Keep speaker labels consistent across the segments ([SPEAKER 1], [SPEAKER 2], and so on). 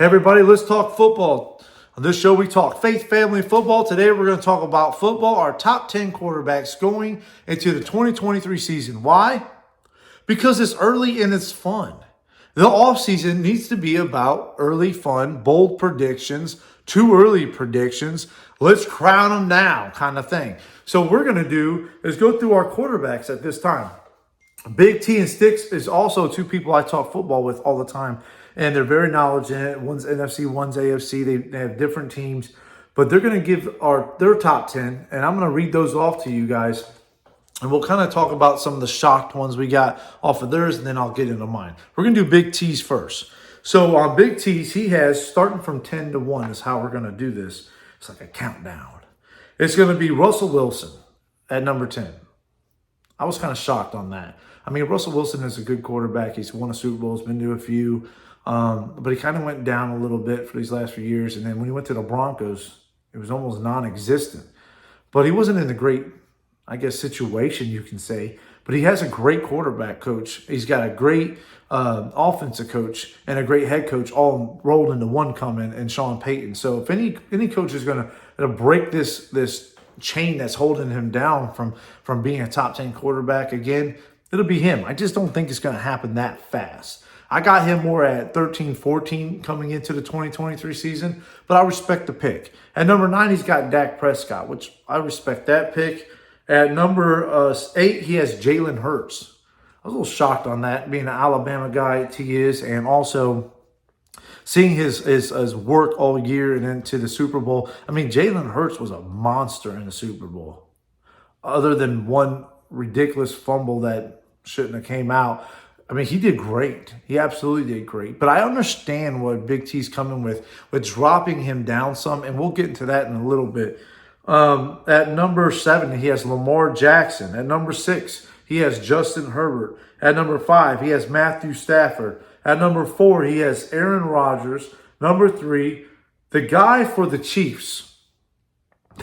[SPEAKER 1] Everybody, let's talk football. On this show, we talk faith, family, and football. Today, we're going to talk about football, our top 10 quarterbacks going into the 2023 season. Why? Because it's early and it's fun. The offseason needs to be about early fun, bold predictions, too early predictions. Let's crown them now kind of thing. So what we're going to do is go through our quarterbacks at this time. Big T and Sticks is also two people I talk football with all the time. And they're very knowledgeable in it. One's NFC, one's AFC. They have different teams. But they're going to give their top 10. And I'm going to read those off to you guys. And we'll kind of talk about some of the shocked ones we got off of theirs. And then I'll get into mine. We're going to do Big T's first. So on Big T's, he has, starting from 10 to 1 is how we're going to do this. It's like a countdown. It's going to be Russell Wilson at number 10. I was kind of shocked on that. I mean, Russell Wilson is a good quarterback. He's won a Super Bowl. He's been to a few. But he kind of went down a little bit for these last few years. And then when he went to the Broncos, it was almost non-existent. But he wasn't in a great, I guess, situation, you can say. But he has a great quarterback coach. He's got a great offensive coach and a great head coach all rolled into one coming and Sean Payton. So if any coach is going to break this chain that's holding him down from being a top 10 quarterback again, it'll be him. I just don't think it's going to happen that fast. I got him more at 13, 14 coming into the 2023 season, but I respect the pick. At number 9, he's got Dak Prescott, which I respect that pick. At number 8, he has Jalen Hurts. I was a little shocked on that, being an Alabama guy he is, and also seeing his work all year and into the Super Bowl. I mean, Jalen Hurts was a monster in the Super Bowl. Other than one ridiculous fumble that shouldn't have came out. I mean, he did great. He absolutely did great. But I understand what Big T's coming with dropping him down some, and we'll get into that in a little bit. At number 7, he has Lamar Jackson. At number 6, he has Justin Herbert. At number 5, he has Matthew Stafford. At number 4, he has Aaron Rodgers. Number 3, the guy for the Chiefs.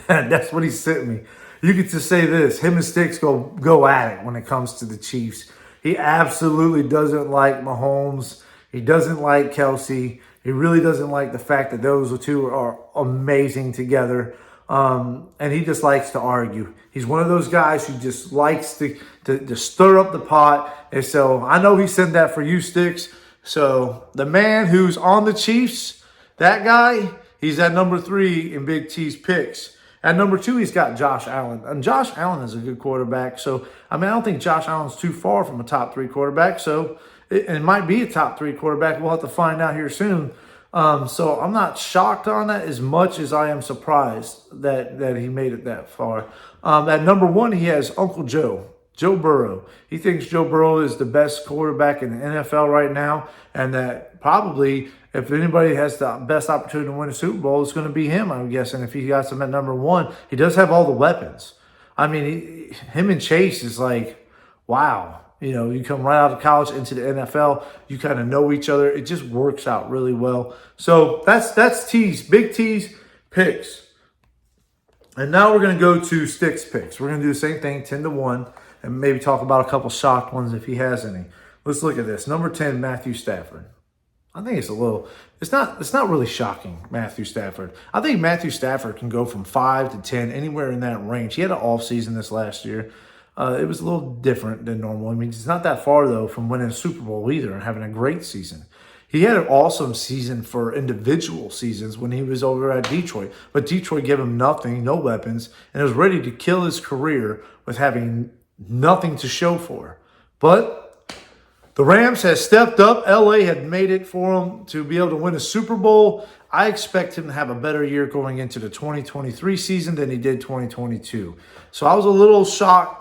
[SPEAKER 1] That's what he sent me. You get to say this. Him and Sticks go at it when it comes to the Chiefs. He absolutely doesn't like Mahomes. He doesn't like Kelsey. He really doesn't like the fact that those two are amazing together. And he just likes to argue. He's one of those guys who just likes to stir up the pot. And so I know he sent that for you, Sticks. So the man who's on the Chiefs, that guy, he's at number 3 in Big T's picks. At number 2, he's got Josh Allen. And Josh Allen is a good quarterback. So, I mean, I don't think Josh Allen's too far from a top 3 quarterback. So, it might be a top 3 quarterback. We'll have to find out here soon. So, I'm not shocked on that as much as I am surprised that he made it that far. At number 1, he has Uncle Joe Burrow. He thinks Joe Burrow is the best quarterback in the NFL right now. And that probably, if anybody has the best opportunity to win a Super Bowl, it's going to be him, I'm guessing, if he got him at number 1. He does have all the weapons. I mean, him and Chase is like, wow. You know, you come right out of college into the NFL. You kind of know each other. It just works out really well. So that's T's, Big T's picks. And now we're going to go to Sticks picks. We're going to do the same thing, 10 to 1, and maybe talk about a couple shocked ones if he has any. Let's look at this. Number 10, Matthew Stafford. I think it's not really shocking, Matthew Stafford. I think Matthew Stafford can go from 5 to 10, anywhere in that range. He had an off season this last year. It was a little different than normal. I mean, it's not that far, though, from winning a Super Bowl either and having a great season. He had an awesome season for individual seasons when he was over at Detroit. But Detroit gave him nothing, no weapons, and was ready to kill his career with having nothing to show for. But the Rams has stepped up. LA had made it for him to be able to win a Super Bowl. I expect him to have a better year going into the 2023 season than he did 2022. So I was a little shocked,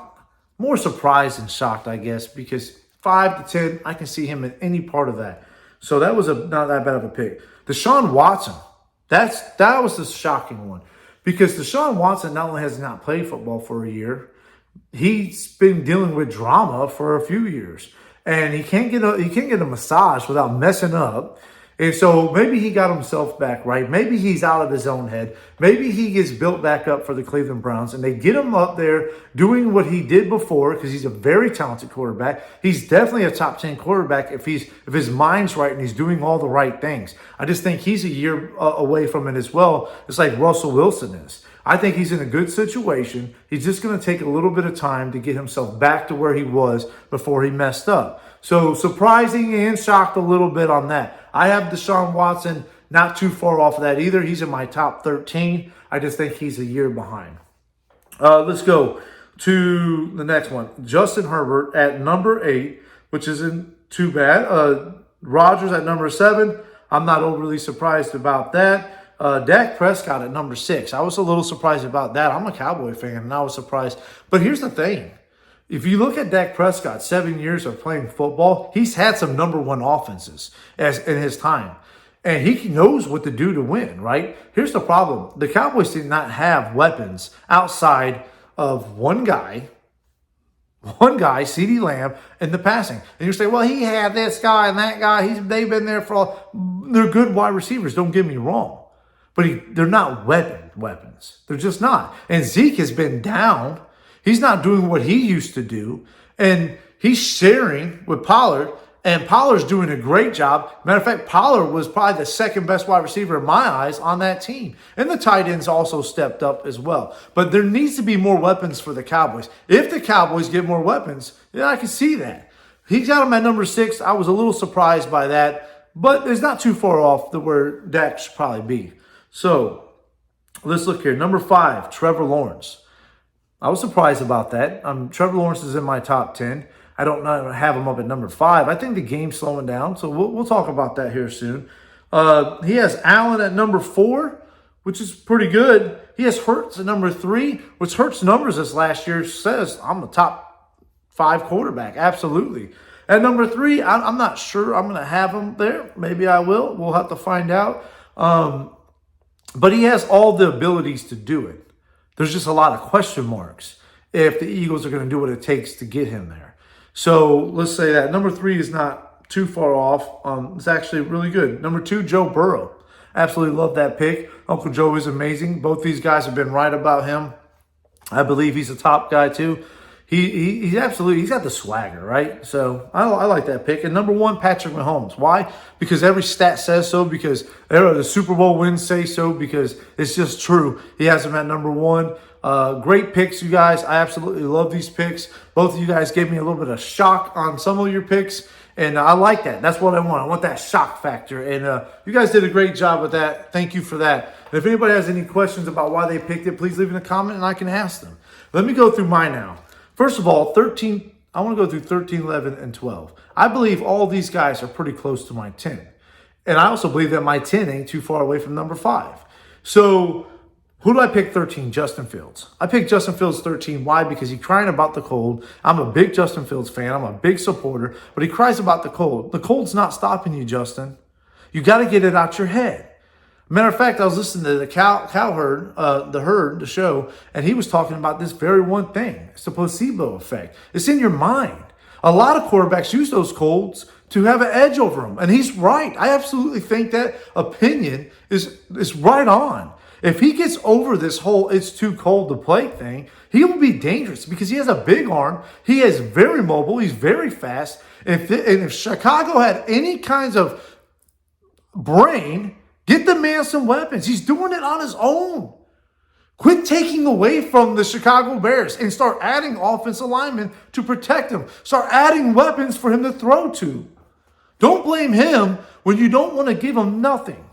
[SPEAKER 1] more surprised than shocked, I guess, because 5 to 10, I can see him in any part of that. So that was not that bad of a pick. Deshaun Watson, that was the shocking one, because Deshaun Watson not only has not played football for a year, he's been dealing with drama for a few years. And he can't get a massage without messing up. And so maybe he got himself back right. Maybe he's out of his own head. Maybe he gets built back up for the Cleveland Browns and they get him up there doing what he did before because he's a very talented quarterback. He's definitely a top 10 quarterback if his mind's right and he's doing all the right things. I just think he's a year away from it as well. It's like Russell Wilson is. I think he's in a good situation. He's just going to take a little bit of time to get himself back to where he was before he messed up. So surprising and shocked a little bit on that. I have Deshaun Watson not too far off of that either. He's in my top 13. I just think he's a year behind. Let's go to the next one. Justin Herbert at number 8, which isn't too bad. Rodgers at number 7. I'm not overly surprised about that. Dak Prescott at number 6. I was a little surprised about that. I'm a Cowboy fan, and I was surprised. But here's the thing. If you look at Dak Prescott, 7 years of playing football, he's had some number 1 offenses in his time. And he knows what to do to win, right? Here's the problem. The Cowboys did not have weapons outside of one guy, CeeDee Lamb, in the passing. And you say, well, he had this guy and that guy. They've been there for all. They're good wide receivers, don't get me wrong. But they're not weapons. They're just not. And Zeke has been down. He's not doing what he used to do. And he's sharing with Pollard. And Pollard's doing a great job. Matter of fact, Pollard was probably the second best wide receiver in my eyes on that team. And the tight ends also stepped up as well. But there needs to be more weapons for the Cowboys. If the Cowboys get more weapons, yeah, I can see that. He's got him at number 6. I was a little surprised by that. But it's not too far off to where Dak should probably be. So let's look here. Number 5, Trevor Lawrence. I was surprised about that. Trevor Lawrence is in my top 10. I don't have him up at number 5. I think the game's slowing down, so we'll talk about that here soon. He has Allen at number 4, which is pretty good. He has Hurts at number 3, which Hurts' numbers this last year says I'm the top 5 quarterback. Absolutely. At number 3, I'm not sure I'm going to have him there. Maybe I will. We'll have to find out. But he has all the abilities to do it. There's just a lot of question marks if the Eagles are going to do what it takes to get him there. So let's say that. Number 3 is not too far off. It's actually really good. Number 2, Joe Burrow. Absolutely love that pick. Uncle Joe is amazing. Both these guys have been right about him. I believe he's a top guy too. He's absolutely, he's got the swagger, right? So I like that pick. And number 1, Patrick Mahomes. Why? Because every stat says so, because the Super Bowl wins say so, because it's just true. He has him at number 1. Great picks, you guys. I absolutely love these picks. Both of you guys gave me a little bit of shock on some of your picks, and I like that. That's what I want. I want that shock factor, and you guys did a great job with that. Thank you for that. And if anybody has any questions about why they picked it, please leave in a comment, and I can ask them. Let me go through mine now. First of all, I want to go through 13, 11, and 12. I believe all these guys are pretty close to my 10. And I also believe that my 10 ain't too far away from number 5. So who do I pick 13? Justin Fields. I picked Justin Fields 13. Why? Because he's crying about the cold. I'm a big Justin Fields fan. I'm a big supporter. But he cries about the cold. The cold's not stopping you, Justin. You got to get it out your head. Matter of fact, I was listening to the the show, and he was talking about this very one thing. It's the placebo effect. It's in your mind. A lot of quarterbacks use those colds to have an edge over them. And he's right. I absolutely think that opinion is right on. If he gets over this whole it's too cold to play thing, he will be dangerous because he has a big arm. He is very mobile. He's very fast. And if Chicago had any kinds of brain, get the man some weapons. He's doing it on his own. Quit taking away from the Chicago Bears and start adding offensive linemen to protect him. Start adding weapons for him to throw to. Don't blame him when you don't want to give him nothing.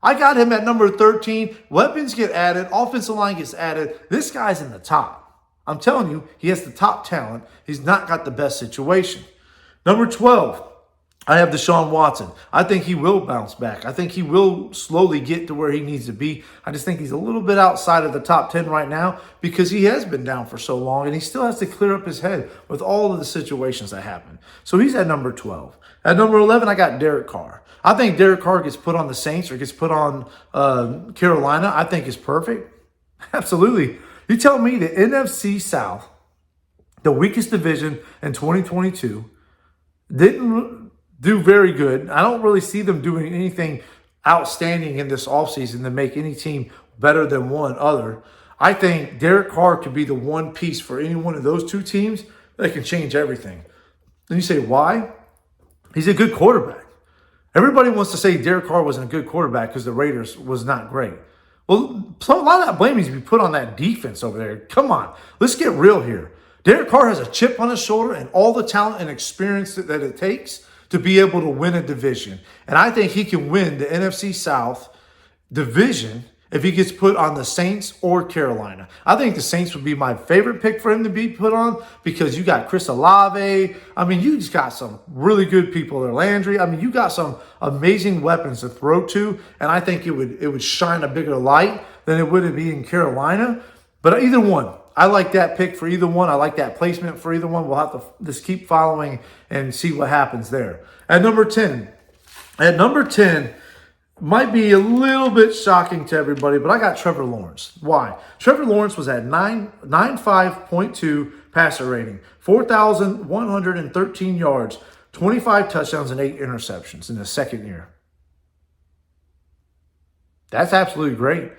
[SPEAKER 1] I got him at number 13. Weapons get added. Offensive line gets added. This guy's in the top. I'm telling you, he has the top talent. He's not got the best situation. Number 12. I have Deshaun Watson. I think he will bounce back. I think he will slowly get to where he needs to be. I just think he's a little bit outside of the top 10 right now because he has been down for so long and he still has to clear up his head with all of the situations that happen. So he's at number 12. At number 11, I got Derek Carr. I think Derek Carr gets put on the Saints or gets put on Carolina. I think is perfect. Absolutely. You tell me the NFC South, the weakest division in 2022, do very good. I don't really see them doing anything outstanding in this offseason to make any team better than one other. I think Derek Carr could be the one piece for any one of those two teams that can change everything. Then you say, why? He's a good quarterback. Everybody wants to say Derek Carr wasn't a good quarterback because the Raiders was not great. Well, a lot of that blame needs to be put on that defense over there. Come on, let's get real here. Derek Carr has a chip on his shoulder and all the talent and experience that it takes to be able to win a division. And I think he can win the NFC South division if he gets put on the Saints or Carolina. I think the Saints would be my favorite pick for him to be put on because you got Chris Olave. I mean, you just got some really good people there. Landry. I mean, you got some amazing weapons to throw to, and I think it would shine a bigger light than it would be in Carolina. But either one, I like that pick for either one. I like that placement for either one. We'll have to just keep following and see what happens there. At number 10, might be a little bit shocking to everybody, but I got Trevor Lawrence. Why? Trevor Lawrence was at 95.2 passer rating, 4,113 yards, 25 touchdowns, and 8 interceptions in his second year. That's absolutely great.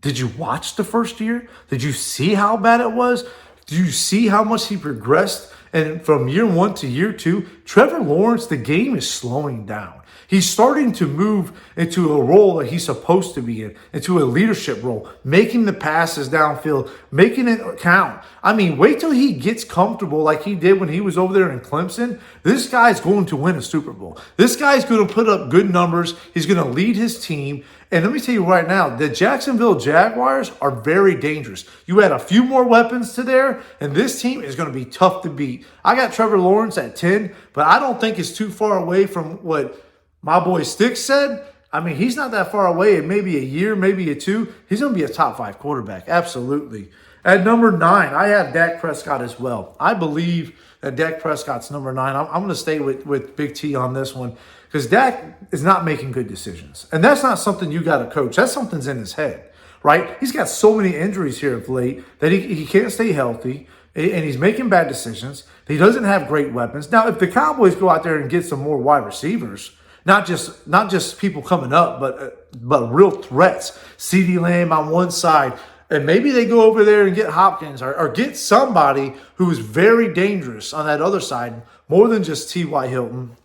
[SPEAKER 1] Did you watch the first year? Did you see how bad it was? Did you see how much he progressed? And from year 1 to year 2, Trevor Lawrence, the game is slowing down. He's starting to move into a role that he's supposed to be in, into a leadership role, making the passes downfield, making it count. I mean, wait till he gets comfortable like he did when he was over there in Clemson. This guy's going to win a Super Bowl. This guy's going to put up good numbers. He's going to lead his team. And let me tell you right now, the Jacksonville Jaguars are very dangerous. You add a few more weapons to there, and this team is going to be tough to beat. I got Trevor Lawrence at 10, but I don't think it's too far away from what my boy Sticks said. I mean, he's not that far away. In maybe a year, maybe a 2, he's going to be a top 5 quarterback. Absolutely. At number 9, I have Dak Prescott as well. I believe that Dak Prescott's number 9. I'm going to stay with Big T on this one because Dak is not making good decisions. And that's not something you got to coach. That's something's in his head, right? He's got so many injuries here of late that he can't stay healthy, and he's making bad decisions. He doesn't have great weapons. Now, if the Cowboys go out there and get some more wide receivers, not just people coming up, but real threats. CeeDee Lamb on one side, and maybe they go over there and get Hopkins or get somebody who is very dangerous on that other side, more than just T.Y. Hilton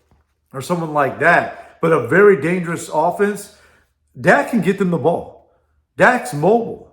[SPEAKER 1] or someone like that, but a very dangerous offense. Dak can get them the ball. Dak's mobile.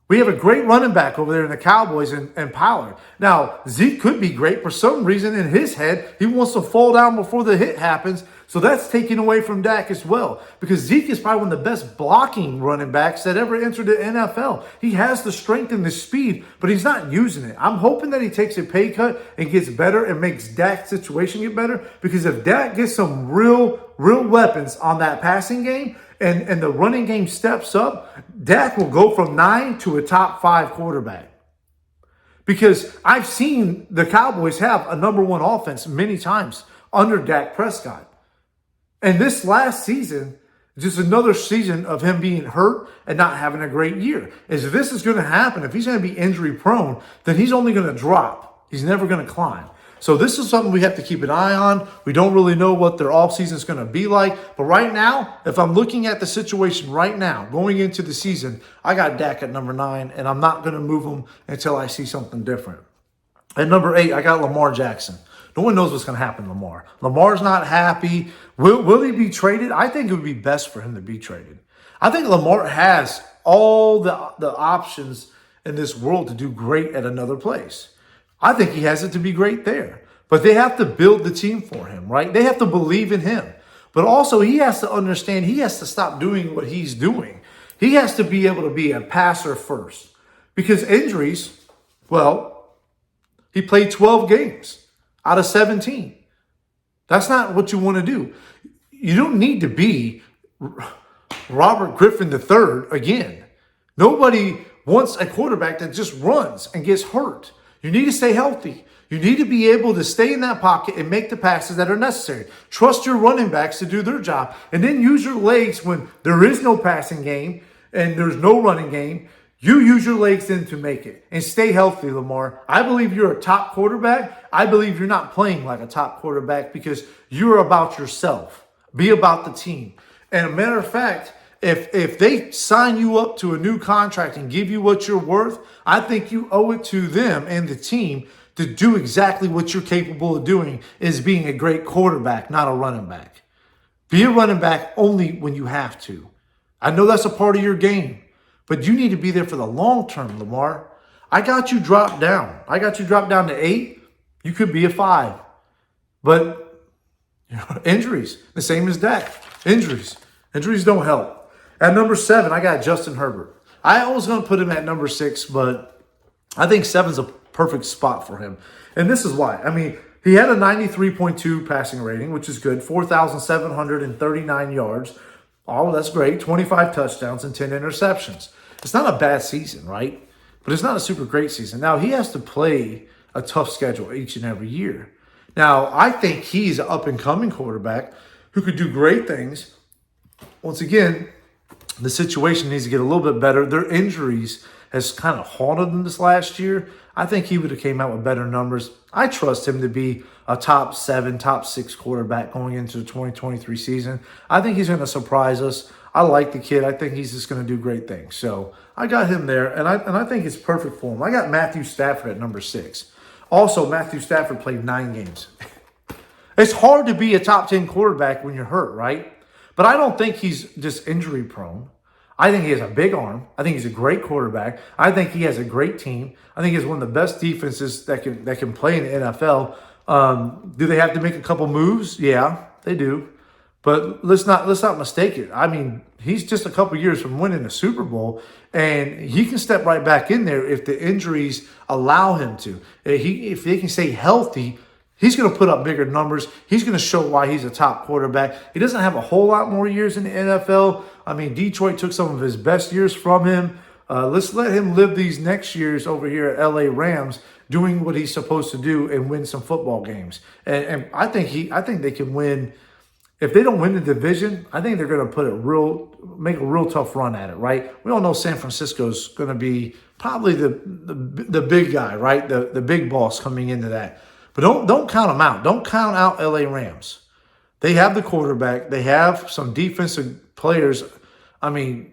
[SPEAKER 1] We have a great running back over there in the Cowboys and Pollard. Now, Zeke could be great. For some reason in his head, he wants to fall down before the hit happens. So that's taken away from Dak as well. Because Zeke is probably one of the best blocking running backs that ever entered the NFL. He has the strength and the speed, but he's not using it. I'm hoping that he takes a pay cut and gets better and makes Dak's situation get better. Because if Dak gets some real weapons on that passing game, and the running game steps up, Dak will go from 9 to a top 5 quarterback. Because I've seen the Cowboys have a number 1 offense many times under Dak Prescott. And this last season, just another season of him being hurt and not having a great year. If this is going to happen, if he's going to be injury prone, then he's only going to drop. He's never going to climb. So this is something we have to keep an eye on. We don't really know what their offseason is going to be like. But right now, if I'm looking at the situation right now, going into the season, I got Dak at number 9, and I'm not going to move him until I see something different. At number 8, I got Lamar Jackson. No one knows what's going to happen to Lamar. Lamar's not happy. Will he be traded? I think it would be best for him to be traded. I think Lamar has all the options in this world to do great at another place. I think he has it to be great there. But they have to build the team for him, right? They have to believe in him. But also he has to understand he has to stop doing what he's doing. He has to be able to be a passer first. Because injuries, well, he played 12 games out of 17. That's not what you want to do. You don't need to be Robert Griffin III again. Nobody wants a quarterback that just runs and gets hurt. You need to stay healthy. You need to be able to stay in that pocket and make the passes that are necessary. Trust your running backs to do their job. And then use your legs when there is no passing game and there's no running game. You use your legs then to make it and stay healthy, Lamar. I believe you're a top quarterback. I believe you're not playing like a top quarterback because you're about yourself. Be about the team. And a matter of fact, if they sign you up to a new contract and give you what you're worth, I think you owe it to them and the team to do exactly what you're capable of doing, is being a great quarterback, not a running back. Be a running back only when you have to. I know that's a part of your game, but you need to be there for the long term, Lamar. I got you dropped down. I got you dropped down to 8. You could be a 5. But injuries, the same as Dak. Injuries don't help. At number 7, I got Justin Herbert. I was going to put him at number 6, but I think 7's a perfect spot for him. And this is why. I mean, he had a 93.2 passing rating, which is good. 4,739 yards. Oh, that's great. 25 touchdowns and 10 interceptions. It's not a bad season, right? But it's not a super great season. Now, he has to play a tough schedule each and every year. Now, I think he's an up-and-coming quarterback who could do great things. Once again, the situation needs to get a little bit better. Their injuries has kind of haunted them this last year. I think he would have came out with better numbers. I trust him to be a top 7, top 6 quarterback going into the 2023 season. I think he's going to surprise us. I like the kid. I think he's just going to do great things. So I got him there, and I think it's perfect for him. I got Matthew Stafford at number 6. Also, Matthew Stafford played 9 games. It's hard to be a top 10 quarterback when you're hurt, right? But I don't think he's just injury prone. I think he has a big arm. I think he's a great quarterback. I think he has a great team. I think he has one of the best defenses that can play in the NFL. Do they have to make a couple moves? Yeah, they do. But let's not mistake it. I mean, he's just a couple years from winning a Super Bowl, and he can step right back in there if the injuries allow him to. If they can stay healthy, he's going to put up bigger numbers. He's going to show why he's a top quarterback. He doesn't have a whole lot more years in the NFL. I mean, Detroit took some of his best years from him. Let's let him live these next years over here at LA Rams, doing what he's supposed to do and win some football games. And I think they can win. If they don't win the division, I think they're going to make a real tough run at it, right? We all know San Francisco's going to be probably the big guy, right? The big boss coming into that. But don't count them out. Don't count out LA Rams. They have the quarterback. They have some defensive players. I mean,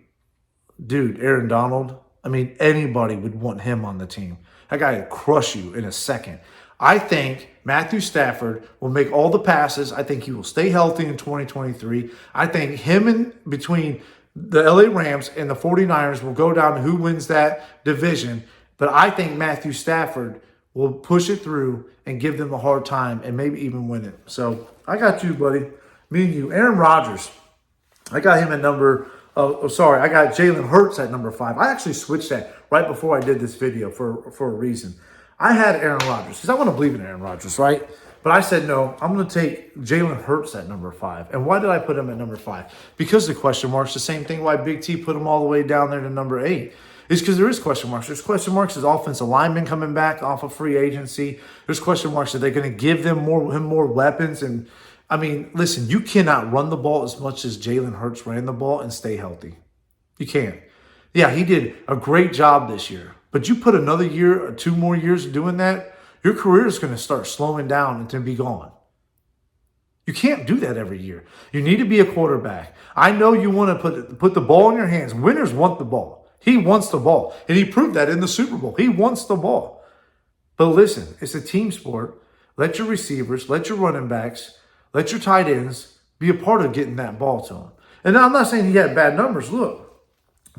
[SPEAKER 1] dude, Aaron Donald. I mean, anybody would want him on the team. That guy would crush you in a second. I think Matthew Stafford will make all the passes. I think he will stay healthy in 2023. I think him in between the LA Rams and the 49ers will go down to who wins that division. But I think Matthew Stafford will push it through and give them a hard time and maybe even win it. So I got you, buddy. Me and you. Aaron Rodgers. I got him at I got Jalen Hurts at number 5. I actually switched that right before I did this video for a reason. I had Aaron Rodgers because I want to believe in Aaron Rodgers, right? But I said, no, I'm going to take Jalen Hurts at number 5. And why did I put him at number 5? Because the question marks, the same thing why Big T put him all the way down there to number 8. Is because there is question marks. There's question marks as offensive linemen coming back off of free agency. There's question marks. Are they going to give them more weapons? And I mean, listen, you cannot run the ball as much as Jalen Hurts ran the ball and stay healthy. You can't. Yeah, he did a great job this year. But you put another year or 2 more years doing that, your career is going to start slowing down and to be gone. You can't do that every year. You need to be a quarterback. I know you want to put the ball in your hands. Winners want the ball. He wants the ball. And he proved that in the Super Bowl. He wants the ball. But listen, it's a team sport. Let your receivers, let your running backs, let your tight ends be a part of getting that ball to him. And now I'm not saying he had bad numbers. Look,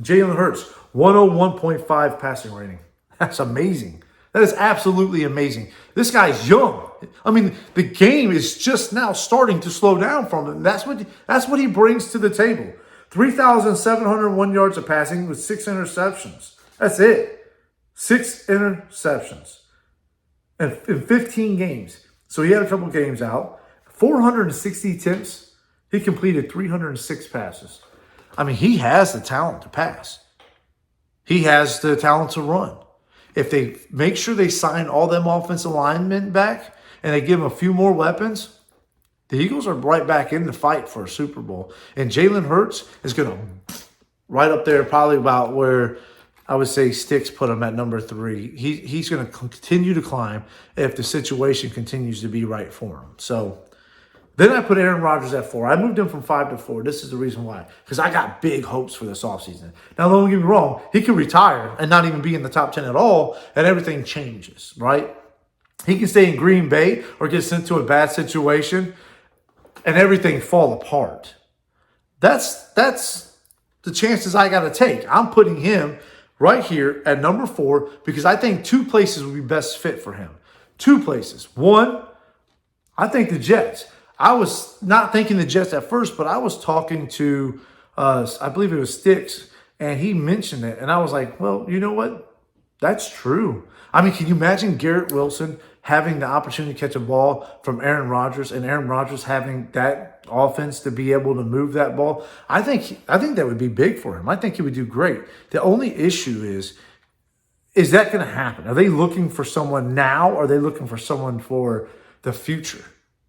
[SPEAKER 1] Jalen Hurts, 101.5 passing rating. That's amazing. That is absolutely amazing. This guy's young. I mean, the game is just now starting to slow down from him. That's what he brings to the table. 3,701 yards of passing with 6 interceptions. That's it. 6 interceptions. And in 15 games. So he had a couple games out. 460 attempts. He completed 306 passes. I mean, he has the talent to pass. He has the talent to run. If they make sure they sign all them offensive linemen back and they give them a few more weapons, the Eagles are right back in the fight for a Super Bowl. And Jalen Hurts is going to right up there probably about where I would say Sticks put him at number 3. He's going to continue to climb if the situation continues to be right for him. So then I put Aaron Rodgers at 4. I moved him from 5 to 4. This is the reason why. Because I got big hopes for this offseason. Now, don't get me wrong. He could retire and not even be in the top 10 at all, and everything changes, right? He can stay in Green Bay or get sent to a bad situation and everything fall apart. That's the chances I got to take. I'm putting him right here at number 4 because I think 2 places would be best fit for him. 2 places. One, I think the Jets. I was not thinking the Jets at first, but I was talking to, I believe it was Sticks, and he mentioned it. And I was like, well, you know what? That's true. I mean, can you imagine Garrett Wilson having the opportunity to catch a ball from Aaron Rodgers and Aaron Rodgers having that offense to be able to move that ball? I think that would be big for him. I think he would do great. The only issue is that going to happen? Are they looking for someone now or are they looking for someone for the future?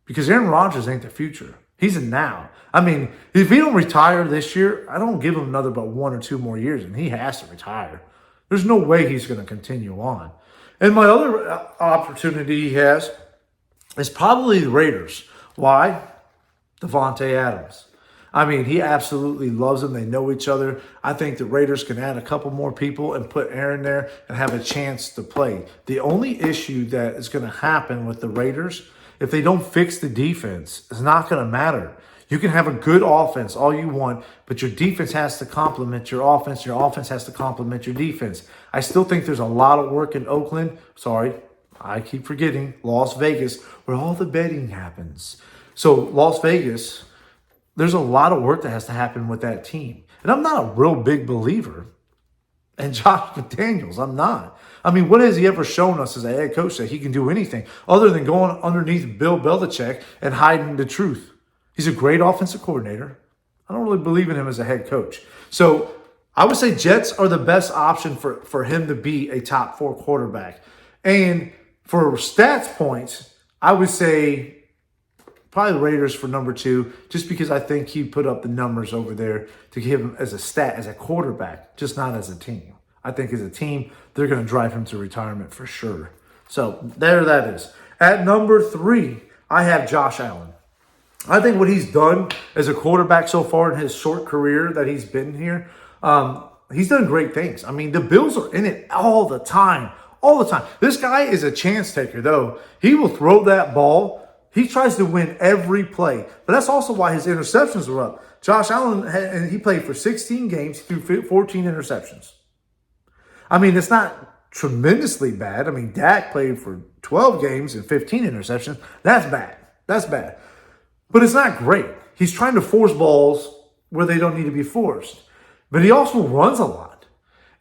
[SPEAKER 1] Because Aaron Rodgers ain't the future. He's a now. I mean, if he don't retire this year, I don't give him another but 1 or 2 more years, and he has to retire. There's no way he's going to continue on. And my other opportunity he has is probably the Raiders. Why? Devontae Adams. I mean, he absolutely loves them. They know each other. I think the Raiders can add a couple more people and put Aaron there and have a chance to play. The only issue that is going to happen with the Raiders, if they don't fix the defense, it's not going to matter. You can have a good offense all you want, but your defense has to complement your offense. Your offense has to complement your defense. I still think there's a lot of work in Oakland. Sorry, I keep forgetting. Las Vegas, where all the betting happens. So Las Vegas, there's a lot of work that has to happen with that team. And I'm not a real big believer in Josh McDaniels. I'm not. I mean, what has he ever shown us as a head coach that he can do anything other than going underneath Bill Belichick and hiding the truth? He's a great offensive coordinator. I don't really believe in him as a head coach. So I would say Jets are the best option for him to be a top 4 quarterback. And for stats points, I would say probably the Raiders for number 2, just because I think he put up the numbers over there to give him as a stat, as a quarterback, just not as a team. I think as a team, they're going to drive him to retirement for sure. So there that is. At number 3, I have Josh Allen. I think what he's done as a quarterback so far in his short career that he's been here, he's done great things. I mean, the Bills are in it all the time. All the time. This guy is a chance taker, though. He will throw that ball. He tries to win every play. But that's also why his interceptions were up. Josh Allen, he played for 16 games, he threw 14 interceptions. I mean, it's not tremendously bad. I mean, Dak played for 12 games and 15 interceptions. That's bad. That's bad. But it's not great. He's trying to force balls where they don't need to be forced. But he also runs a lot.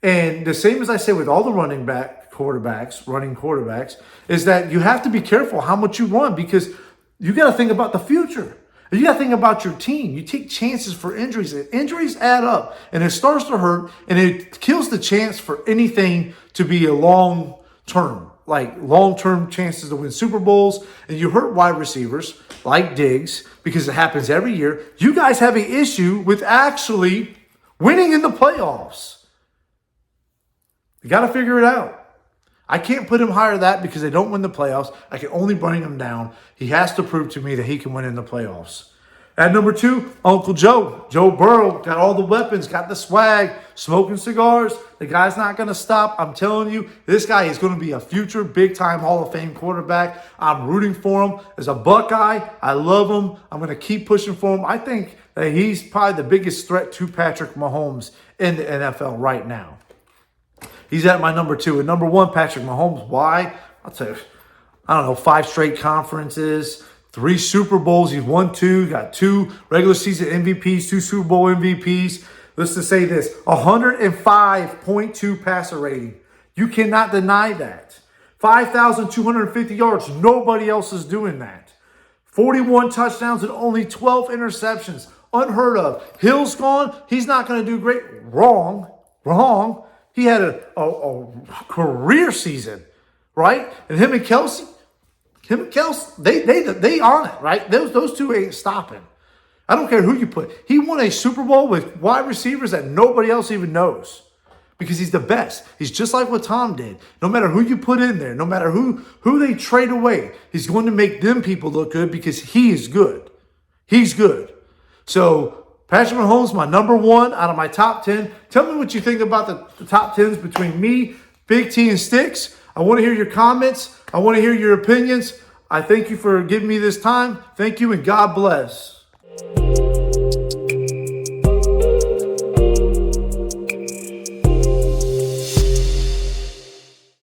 [SPEAKER 1] And the same as I say with all the running quarterbacks, is that you have to be careful how much you run because you got to think about the future. You got to think about your team. You take chances for injuries. And injuries add up, and it starts to hurt, and it kills the chance for anything to be a long-term chances to win Super Bowls. And you hurt wide receivers like Diggs because it happens every year. You guys have an issue with actually winning in the playoffs. You got to figure it out. I can't put him higher than that because they don't win the playoffs. I can only bring him down. He has to prove to me that he can win in the playoffs. At number 2, Uncle Joe. Joe Burrow got all the weapons, got the swag, smoking cigars. The guy's not going to stop. I'm telling you, this guy is going to be a future big-time Hall of Fame quarterback. I'm rooting for him. As a Buckeye, I love him. I'm going to keep pushing for him. I think that he's probably the biggest threat to Patrick Mahomes in the NFL right now. He's at my number 2. And number 1, Patrick Mahomes. Why? I'll tell you, 5 straight conferences, 3 Super Bowls. He's won 2, got 2 regular season MVPs, 2 Super Bowl MVPs. Let's just say this, 105.2 passer rating. You cannot deny that. 5,250 yards. Nobody else is doing that. 41 touchdowns and only 12 interceptions. Unheard of. Hill's gone. He's not going to do great. Wrong. He had a career season, right? And him and Kelce, they on it, right? Those two ain't stopping. I don't care who you put. He won a Super Bowl with wide receivers that nobody else even knows. because he's the best. He's just like what Tom did. No matter who you put in there, no matter who they trade away, he's going to make them people look good because he is good. He's good. So Patrick Mahomes, my number one out of my top 10. Tell me what you think about the top 10s between me, Big T, and Sticks. I want to hear your comments. I want to hear your opinions. I thank you for giving me this time. Thank you, and God bless.